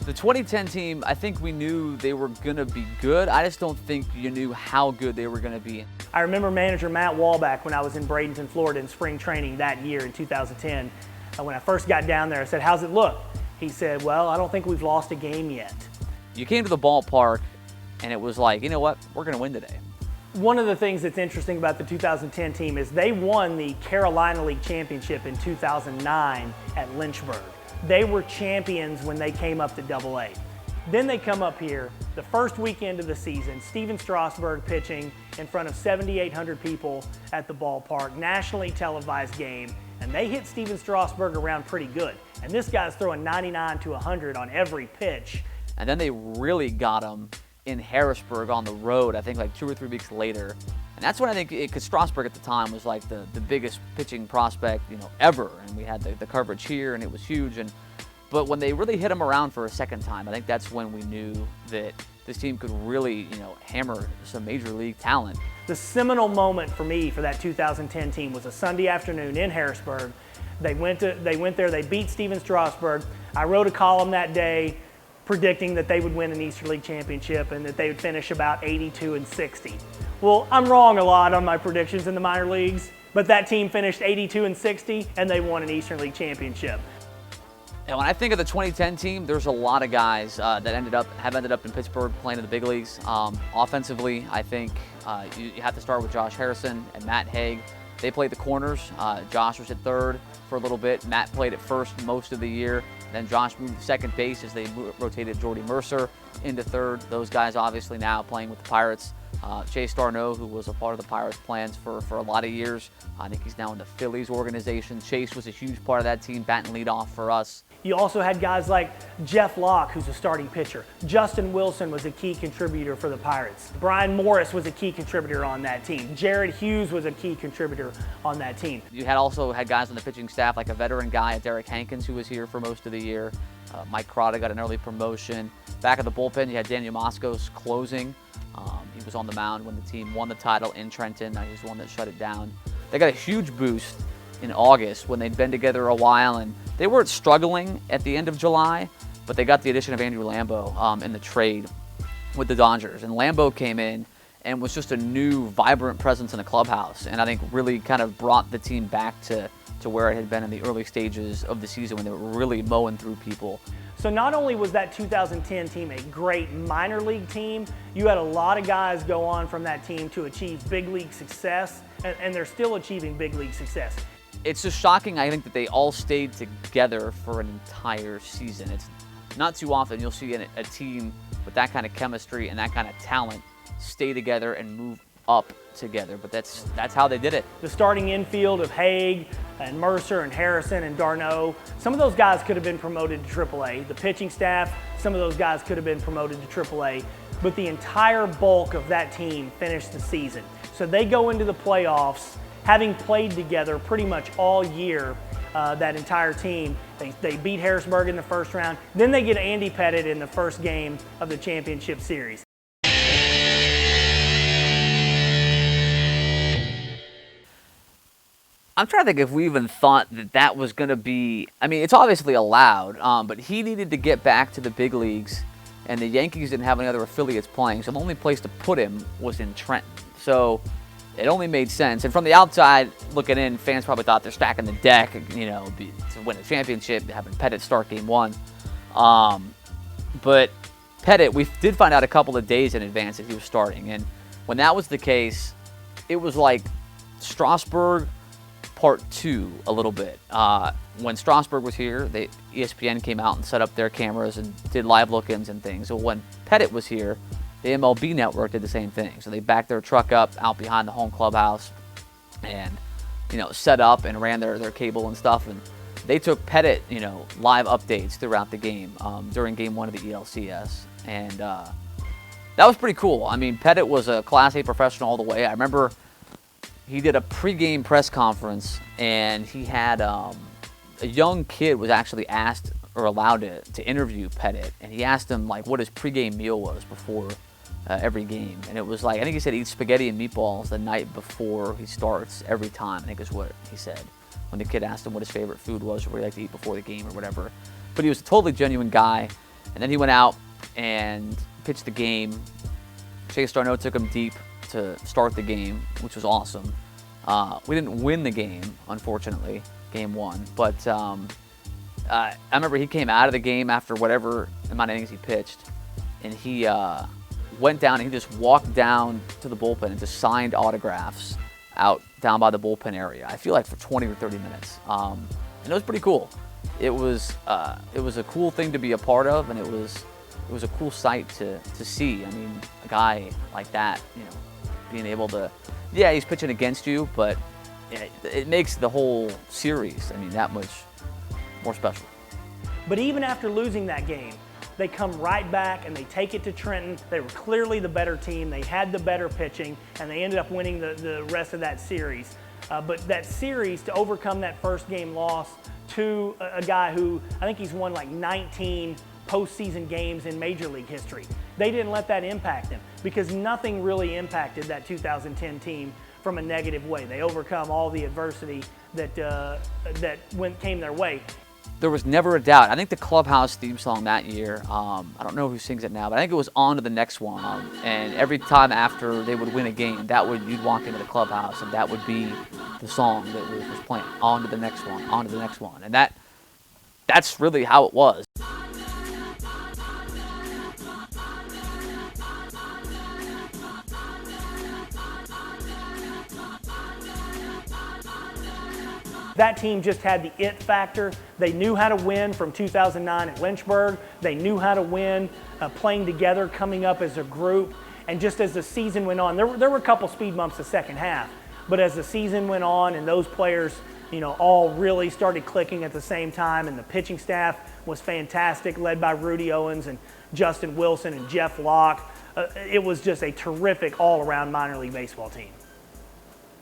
The 2010 team, I think we knew they were going to be good. I just don't think you knew how good they were going to be. I remember manager Matt Walback when I was in Bradenton, Florida in spring training that year in 2010. When I first got down there, I said, "How's it look?" He said, "Well, I don't think we've lost a game yet." You came to the ballpark and it was like, you know what, we're going to win today. One of the things that's interesting about the 2010 team is they won the Carolina League Championship in 2009 at Lynchburg. They were champions when they came up to AA. Then they come up here, the first weekend of the season, Steven Strasburg pitching in front of 7,800 people at the ballpark, nationally televised game, and they hit Steven Strasburg around pretty good. And this guy's throwing 99 to 100 on every pitch. And then they really got him in Harrisburg on the road, I think like 2 or 3 weeks later. And that's when I think, because Strasburg at the time was like the biggest pitching prospect, ever. And we had the coverage here and it was huge. But when they really hit him around for a second time, I think that's when we knew that this team could really, hammer some major league talent. The seminal moment for me for that 2010 team was a Sunday afternoon in Harrisburg. They went there, they beat Steven Strasburg. I wrote a column that day predicting that they would win an Eastern League championship and that they would finish about 82-60. Well, I'm wrong a lot on my predictions in the minor leagues, but that team finished 82-60 and they won an Eastern League championship. And when I think of the 2010 team, there's a lot of guys that have ended up in Pittsburgh playing in the big leagues. Offensively, I think you have to start with Josh Harrison and Matt Haig. They played the corners. Josh was at third for a little bit. Matt played at first most of the year. Then Josh moved to second base as they rotated Jordy Mercer into third. Those guys obviously now playing with the Pirates. Chase Darno, who was a part of the Pirates' plans for a lot of years. I think he's now in the Phillies organization. Chase was a huge part of that team, batting leadoff for us. You also had guys like Jeff Locke, who's a starting pitcher. Justin Wilson was a key contributor for the Pirates. Brian Morris was a key contributor on that team. Jared Hughes was a key contributor on that team. You also had guys on the pitching staff, like a veteran guy, Derek Hankins, who was here for most of the year. Mike Crotta got an early promotion. Back of the bullpen, you had Daniel Moscos closing. He was on the mound when the team won the title in Trenton. He's the one that shut it down. They got a huge boost in August when they'd been together a while, and they weren't struggling at the end of July, but they got the addition of Andrew Lambeau in the trade with the Dodgers. And Lambeau came in and was just a new, vibrant presence in the clubhouse, and I think really kind of brought the team back to where it had been in the early stages of the season when they were really mowing through people. So not only was that 2010 team a great minor league team, you had a lot of guys go on from that team to achieve big league success, and they're still achieving big league success. It's just shocking, I think, that they all stayed together for an entire season. It's not too often you'll see a team with that kind of chemistry and that kind of talent stay together and move up together, but that's how they did it. The starting infield of Haig and Mercer and Harrison and Darno, some of those guys could have been promoted to AAA. The pitching staff, some of those guys could have been promoted to AAA, but the entire bulk of that team finished the season. So they go into the playoffs having played together pretty much all year, that entire team. They beat Harrisburg in the first round, then they get Andy Pettit in the first game of the championship series. I'm trying to think if we even thought that was going to be, it's obviously allowed, but he needed to get back to the big leagues, and the Yankees didn't have any other affiliates playing, so the only place to put him was in Trenton. So it only made sense. And from the outside looking in, fans probably thought they're stacking the deck, to win a championship, having Pettit start game one. But Pettit, we did find out a couple of days in advance that he was starting. And when that was the case, it was like Strasburg Part 2 a little bit. When Strasburg was here, ESPN came out and set up their cameras and did live look-ins and things. So when Pettit was here, the MLB network did the same thing. So they backed their truck up out behind the home clubhouse and, set up and ran their cable and stuff. And they took Pettit, live updates throughout the game during game one of the ELCS. And that was pretty cool. Pettit was a Class A professional all the way. I remember he did a pregame press conference, and he had a young kid was actually asked or allowed to interview Pettit, and he asked him what his pregame meal was before every game, and it was I think he said eat spaghetti and meatballs the night before he starts every time, I think is what he said, when the kid asked him what his favorite food was or what he liked to eat before the game or whatever. But he was a totally genuine guy, And then he went out and pitched the game. Chase Darno took him deep to start the game, which was awesome. We didn't win the game, unfortunately, game 1. But I remember he came out of the game after whatever amount of innings he pitched, and he went down and he just walked down to the bullpen and just signed autographs out down by the bullpen area. I feel like for 20 or 30 minutes, and it was pretty cool. It was a cool thing to be a part of, and it was a cool sight to see. I mean, a guy like that, you know, being able to, yeah, he's pitching against you, but it makes the whole series, I mean, that much more special. But even after losing that game, they come right back and they take it to Trenton. They were clearly the better team. They had the better pitching, and they ended up winning the rest of that series. But that series, to overcome that first game loss to a guy who, I think he's won like 19 postseason games in Major League history. They didn't let that impact them, because nothing really impacted that 2010 team from a negative way. They overcome all the adversity that came their way. There was never a doubt. I think the clubhouse theme song that year, I don't know who sings it now, but I think it was On to the Next One. And every time after they would win a game, you'd walk into the clubhouse and that would be the song that was playing. On to the next one, on to the next one. And that's really how it was. That team just had the it factor. They knew how to win from 2009 at Lynchburg. They knew how to win playing together, coming up as a group. And just as the season went on, there were a couple speed bumps the second half. But as the season went on and those players, you know, all really started clicking at the same time, and the pitching staff was fantastic, led by Rudy Owens and Justin Wilson and Jeff Locke. It was just a terrific all-around minor league baseball team.